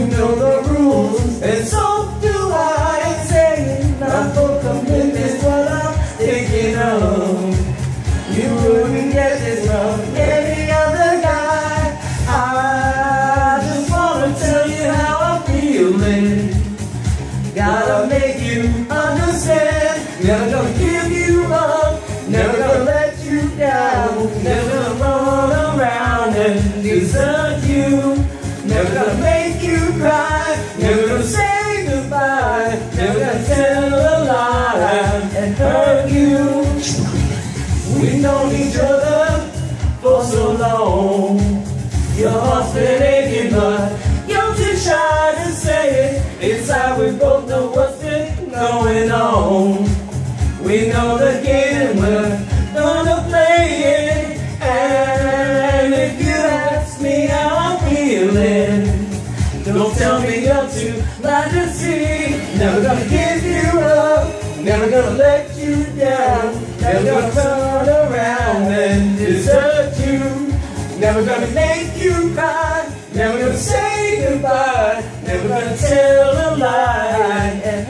know the rules, and so do I. Saying not for commitment's what I'm thinking of. You wouldn't get this from any other guy. I just wanna tell you how I'm feeling. Gotta make you understand. Never gonna give you up, never gonna let you down, never gonna run around and desert you, never gonna make you cry, never gonna say goodbye, never gonna tell a lie and hurt you. We've known each other for so long. Your heart's been aching, but you're too shy to say it. Inside we both know what's been going on. We know the game, we're gonna play it. And if you ask me how I'm feeling, don't tell me you're too blind to see. Never gonna give you up, never gonna let you down, never gonna turn around and desert you, never gonna make you cry, never gonna say goodbye, never gonna tell a lie and